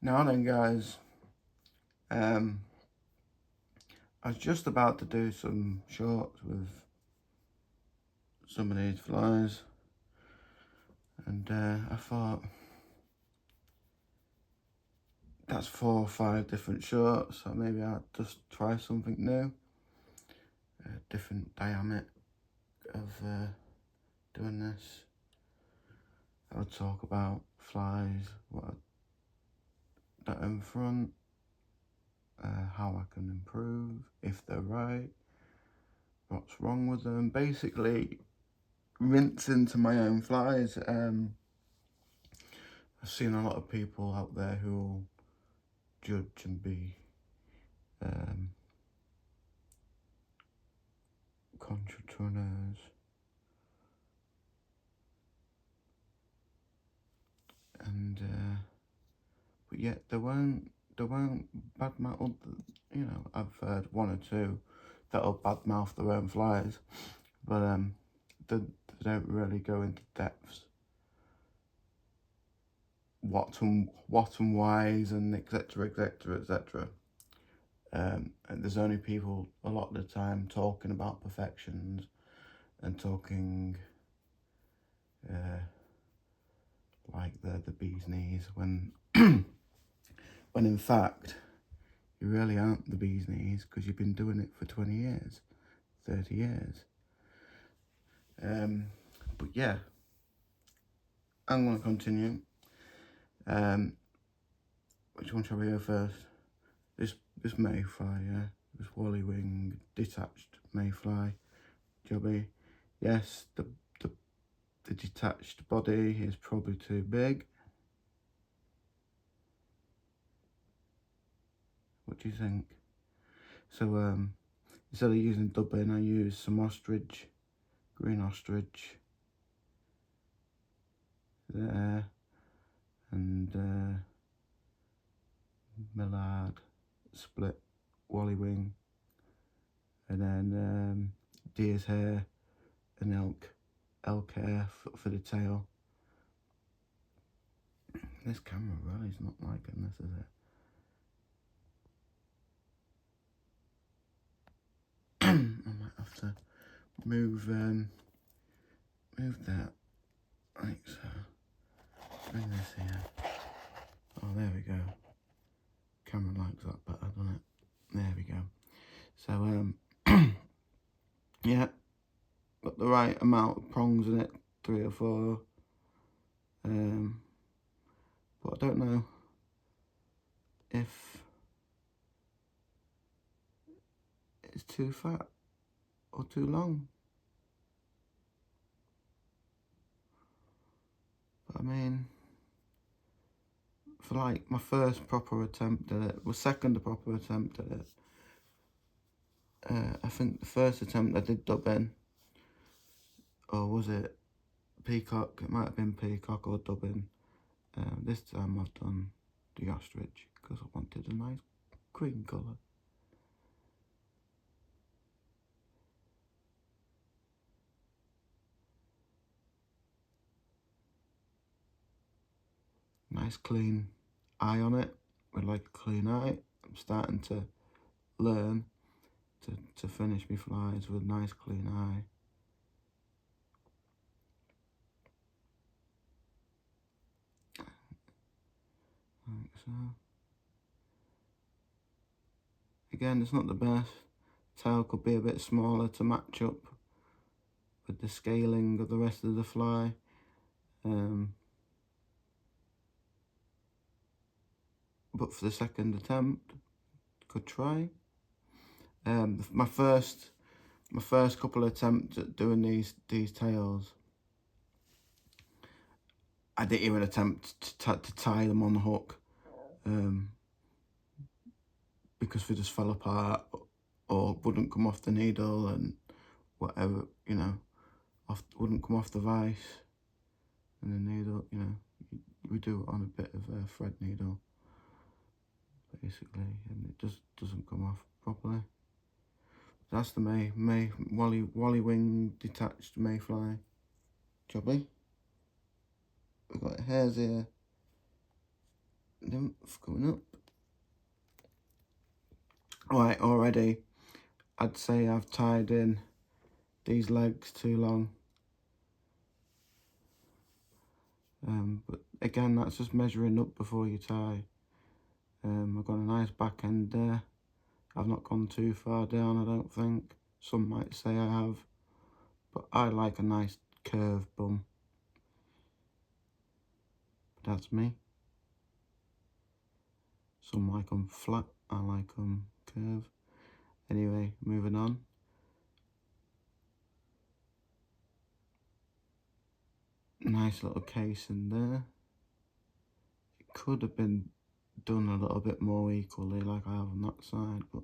Now then, guys, I was just about to do some shorts with some of these flies, and I thought that's 4 or 5 different shorts, so maybe I'd just try something new, a different dynamic of doing this. I would talk about flies, what that in front, how I can improve, if they're right, what's wrong with them, basically rinse into my own flies. I've seen a lot of people out there who will judge and be contrarians, and but yet they won't badmouth. You know, I've heard 1 or 2 that'll badmouth their own flies, but they don't really go into depths. What and whys and etc etc etc. And there's only people a lot of the time talking about perfections and talking like the bee's knees when when in fact you really aren't the bee's knees, because you've been doing it for 20 years, 30 years. But yeah, I'm going to continue. Which one shall we go first? This mayfly, yeah, this woolly wing detached mayfly, jobby. Yes, the detached body is probably too big. What do you think? So instead of using dubbing, I use some ostrich, green ostrich there, and Millard split wally wing, and then deer's hair and elk hair for the tail. This camera really is not liking this, is it? I might have to move that, like so. Bring this here. Oh, there we go. Camera likes that better, doesn't it? There we go. So yeah, got the right amount of prongs in it, 3 or 4. But I don't know if it's too fat or too long. But I mean, for like my first proper attempt at it, second proper attempt at it, I think the first attempt I did dub in, or was it peacock? It might have been peacock or dubbing. This time I've done the ostrich because I wanted a nice green colour. Nice clean eye on it, with like a clean eye. I'm starting to learn to finish my flies with a nice clean eye. Like so. Again, it's not the best. Tail could be a bit smaller to match up with the scaling of the rest of the fly. But for the second attempt, could try. My first couple of attempts at doing these tails, I didn't even attempt to tie them on the hook, because they just fell apart or wouldn't come off the needle and whatever, you know, wouldn't come off the vice and the needle, you know. We do it on a bit of a thread needle, basically, and it just doesn't come off properly. That's the wally wing detached mayfly jobby. We've got hairs here nymph coming up. Right, already I'd say I've tied in these legs too long. But again, that's just measuring up before you tie. I've got a nice back end there. I've not gone too far down, I don't think. Some might say I have, but I like a nice curved bum. But that's me. Some like them flat, I like them curved. Anyway, moving on. Nice little case in there. It could have been done a little bit more equally like I have on that side, but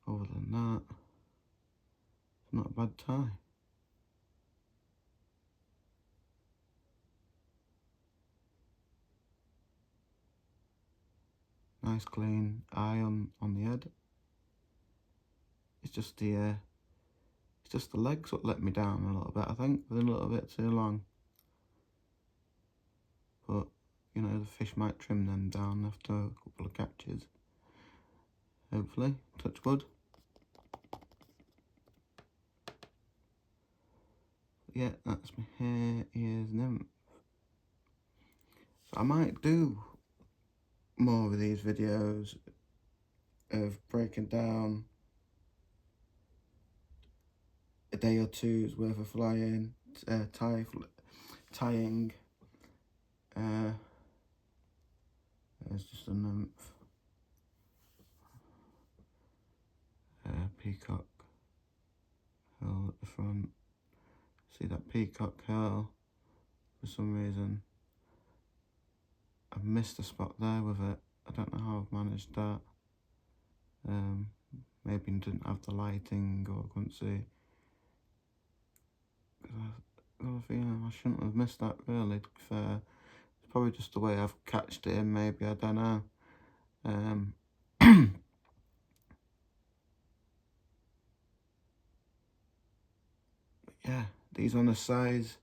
other than that, it's not a bad tie. Nice clean eye on the head. It's just the legs that let me down a little bit, I think. They're a little bit too long. But, you know, the fish might trim them down after a couple of catches. Hopefully, touch wood. Yeah, that's my hair, ears, nymph. So I might do more of these videos of breaking down a day or two's worth of flying, tying. There's just a nymph. Peacock curl at the front. See that peacock curl? For some reason, I've missed a spot there with it. I don't know how I've managed that. Maybe I didn't have the lighting or I couldn't see. I got a feeling I shouldn't have missed that really, to be fair. It's probably just the way I've catched it in, maybe, I don't know. But yeah, these on a size,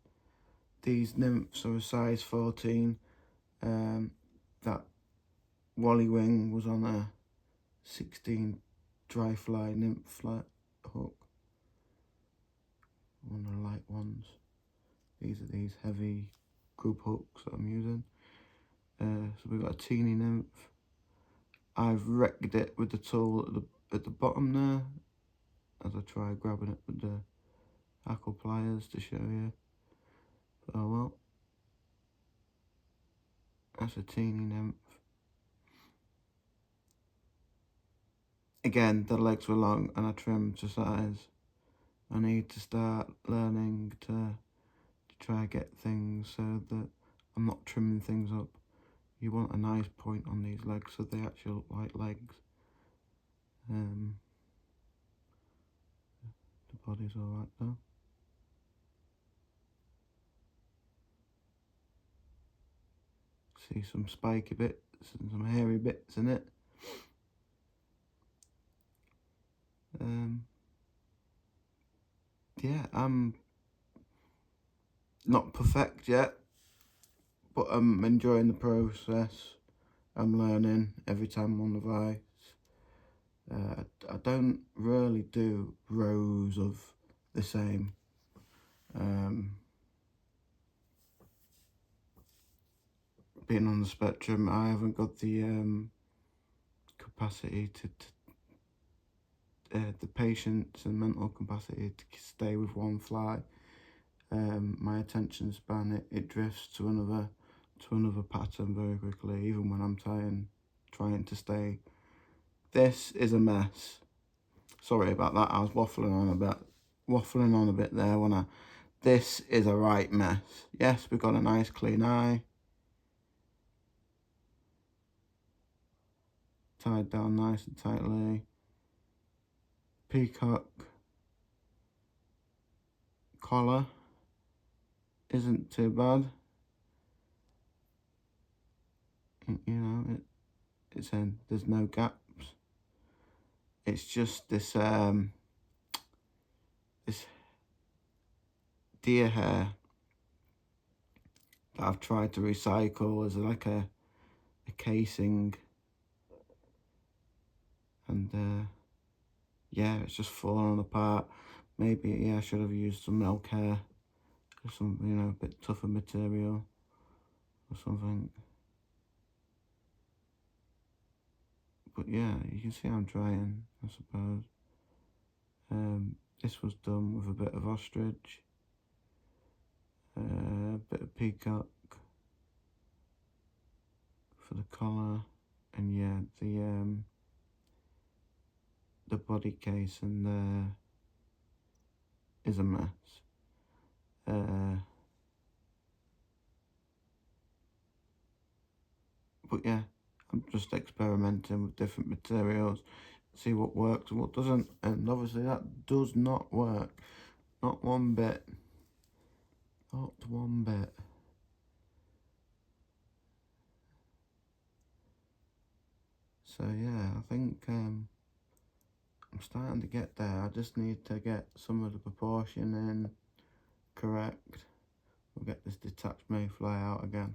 these nymphs are a size 14. That Wally Wing was on a 16 dry fly nymph flat hook. One of the light ones. These are these heavy grub hooks that I'm using. So we've got a teeny nymph. I've wrecked it with the tool at the bottom there, as I try grabbing it with the hackle pliers to show you. But oh well. That's a teeny nymph. Again, the legs were long and I trimmed to size. I need to start learning to try and get things so that I'm not trimming things up. You want a nice point on these legs so they actually look like legs. The body's alright though. See some spiky bits and some hairy bits in it. Yeah, I'm not perfect yet, but I'm enjoying the process. I'm learning every time I'm on the vise. I don't really do rows of the same. Being on the spectrum, I haven't got the capacity to the patience and mental capacity to stay with one fly. My attention span, it drifts to another pattern very quickly, even when I'm trying to stay. This is a mess. Sorry about that, I was waffling on a bit there when this is a right mess. Yes, we've got a nice clean eye. Tied down nice and tightly. Peacock collar isn't too bad. You know, it's in, there's no gaps. It's just this this deer hair that I've tried to recycle as like a a casing, and yeah, it's just falling apart. Maybe, yeah, I should have used some milk hair or some, you know, a bit tougher material or something. But yeah, you can see I'm trying, I suppose. This was done with a bit of ostrich, a bit of peacock for the collar, and yeah, the body case and there is a mess. But yeah, I'm just experimenting with different materials, see what works and what doesn't, and obviously that does not work, not one bit, not one bit. So yeah, I think I'm starting to get there. I just need to get some of the proportion in correct. We'll get this detached mayfly out again.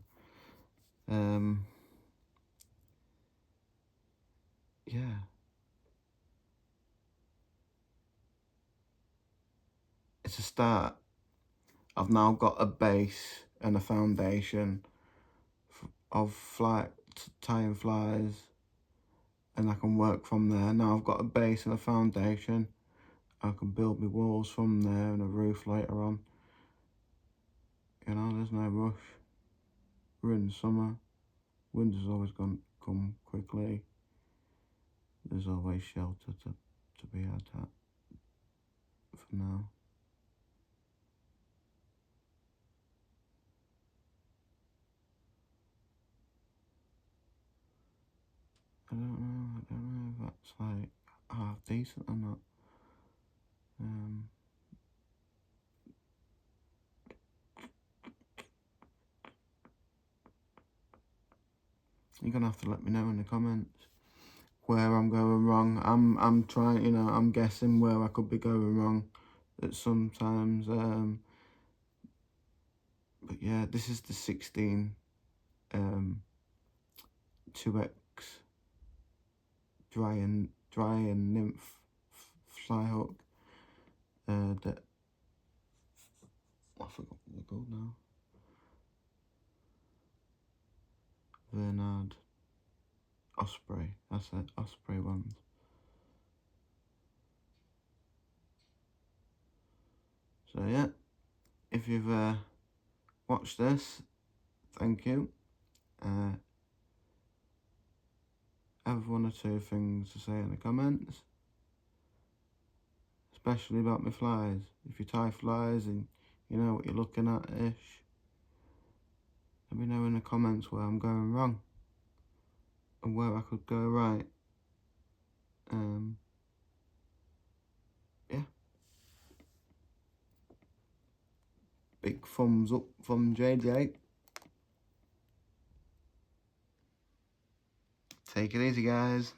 Yeah, it's a start. I've now got a base and a foundation of tying flies, and I can work from there. Now I've got a base and a foundation. I can build my walls from there and a roof later on. You know, there's no rush. We're in summer. Winter's always gonna come quickly. There's always shelter to be had at for now. I don't know if that's like half decent or not. You're gonna have to let me know in the comments where I'm going wrong. I'm trying, you know, I'm guessing where I could be going wrong at sometimes. But yeah, this is the 16 2x dry and nymph fly hook. That I forgot what they're called now. Bernard Osprey. That's it. Osprey ones. So yeah, if you've watched this, thank you. Have one or two things to say in the comments, especially about my flies. If you tie flies and you know what you're looking at-ish, let me know in the comments where I'm going wrong and where I could go right. Yeah. Big thumbs up from JJ. Take it easy, guys.